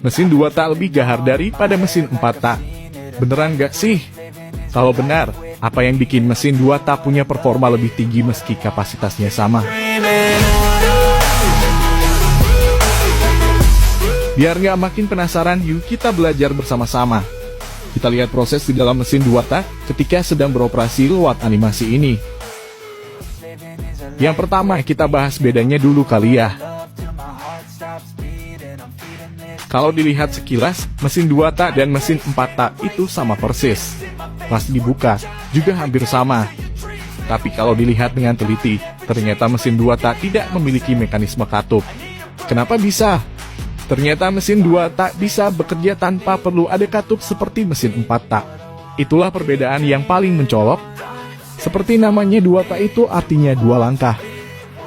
Mesin 2 tak lebih gahar daripada mesin 4 tak. Beneran gak sih? Kalau benar, apa yang bikin mesin 2 tak punya performa lebih tinggi meski kapasitasnya sama? Biar nggak makin penasaran, yuk kita belajar bersama-sama. Kita lihat proses di dalam mesin 2 tak ketika sedang beroperasi lewat animasi ini. Yang pertama, kita bahas bedanya dulu kali ya. Kalau dilihat sekilas, mesin 2 tak dan mesin 4 tak itu sama persis. Pas dibuka, juga hampir sama. Tapi kalau dilihat dengan teliti, ternyata mesin 2 tak tidak memiliki mekanisme katup. Kenapa bisa? Ternyata mesin 2 tak bisa bekerja tanpa perlu ada katup seperti mesin 4 tak. Itulah perbedaan yang paling mencolok. Seperti namanya 2 tak itu artinya 2 langkah.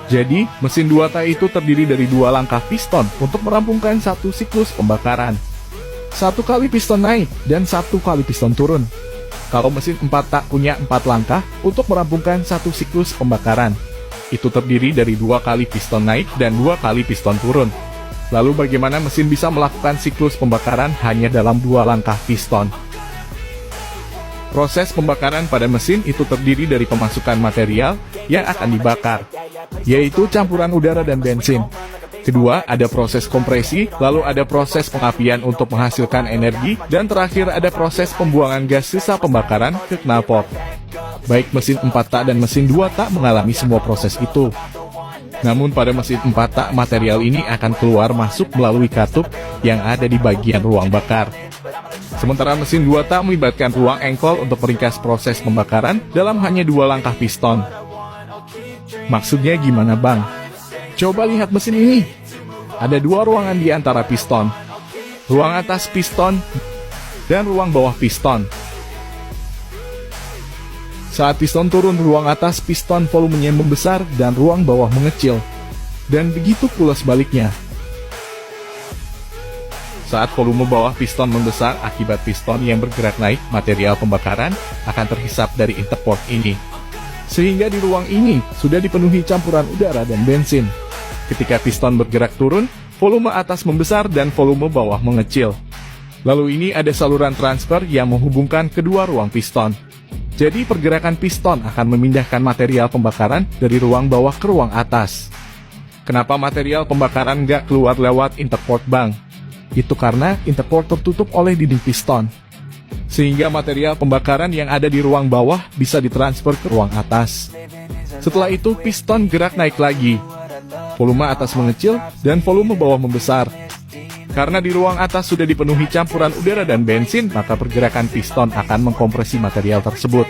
Jadi, mesin 2 tak itu terdiri dari 2 langkah piston untuk merampungkan satu siklus pembakaran. 1 kali piston naik dan 1 kali piston turun. Kalau mesin 4 tak punya 4 langkah untuk merampungkan satu siklus pembakaran. Itu terdiri dari 2 kali piston naik dan 2 kali piston turun. Lalu bagaimana mesin bisa melakukan siklus pembakaran hanya dalam 2 langkah piston? Proses pembakaran pada mesin itu terdiri dari pemasukan material yang akan dibakar, yaitu campuran udara dan bensin. Kedua, ada proses kompresi, lalu ada proses pengapian untuk menghasilkan energi, dan terakhir ada proses pembuangan gas sisa pembakaran ke knalpot. Baik mesin 4 tak dan mesin 2 tak mengalami semua proses itu. Namun pada mesin 4 tak, material ini akan keluar masuk melalui katup yang ada di bagian ruang bakar. Sementara mesin 2 tak melibatkan ruang engkol untuk meringkas proses pembakaran dalam hanya 2 langkah piston. Maksudnya gimana bang? Coba lihat mesin ini. Ada 2 ruangan di antara piston. Ruang atas piston dan ruang bawah piston. Saat piston turun, ruang atas piston volumenya membesar dan ruang bawah mengecil. Dan begitu pula sebaliknya. Saat volume bawah piston membesar akibat piston yang bergerak naik, material pembakaran akan terhisap dari interport ini. Sehingga di ruang ini sudah dipenuhi campuran udara dan bensin. Ketika piston bergerak turun, volume atas membesar dan volume bawah mengecil. Lalu ini ada saluran transfer yang menghubungkan kedua ruang piston. Jadi pergerakan piston akan memindahkan material pembakaran dari ruang bawah ke ruang atas. Kenapa material pembakaran nggak keluar lewat interport bang? Itu karena interport tertutup oleh dinding piston. Sehingga material pembakaran yang ada di ruang bawah bisa ditransfer ke ruang atas. Setelah itu piston gerak naik lagi. Volume atas mengecil dan volume bawah membesar. Karena di ruang atas sudah dipenuhi campuran udara dan bensin, maka pergerakan piston akan mengkompresi material tersebut.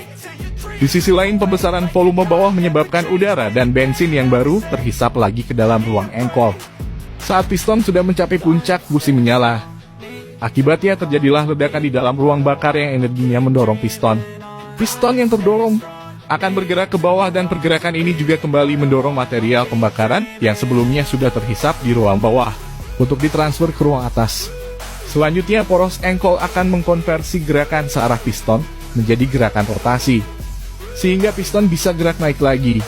Di sisi lain, pembesaran volume bawah menyebabkan udara dan bensin yang baru terhisap lagi ke dalam ruang engkol. Saat piston sudah mencapai puncak, busi menyala. Akibatnya terjadilah ledakan di dalam ruang bakar yang energinya mendorong piston. Piston yang terdorong akan bergerak ke bawah dan pergerakan ini juga kembali mendorong material pembakaran yang sebelumnya sudah terhisap di ruang bawah untuk ditransfer ke ruang atas. Selanjutnya, poros engkol akan mengkonversi gerakan searah piston menjadi gerakan rotasi, sehingga piston bisa gerak naik lagi.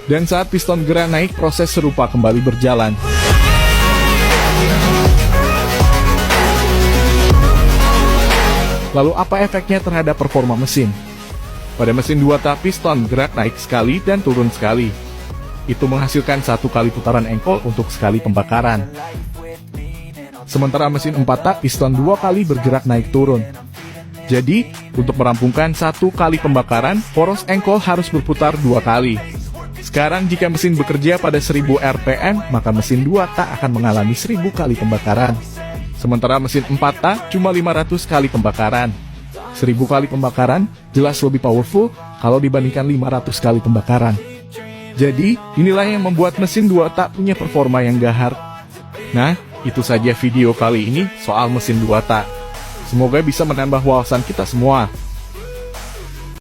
Dan saat piston gerak naik, proses serupa kembali berjalan. Lalu apa efeknya terhadap performa mesin? Pada mesin 2 tak, piston gerak naik sekali dan turun sekali. Itu menghasilkan 1 kali putaran engkol untuk sekali pembakaran. Sementara mesin 4 tak, piston 2 kali bergerak naik turun. Jadi, untuk merampungkan 1 kali pembakaran, poros engkol harus berputar 2 kali. Sekarang jika mesin bekerja pada 1000 rpm, maka mesin 2 tak akan mengalami 1000 kali pembakaran. Sementara mesin 4 tak cuma 500 kali pembakaran. 1000 kali pembakaran jelas lebih powerful kalau dibandingkan 500 kali pembakaran. Jadi, inilah yang membuat mesin 2 tak punya performa yang gahar. Nah, itu saja video kali ini soal mesin 2 tak. Semoga bisa menambah wawasan kita semua.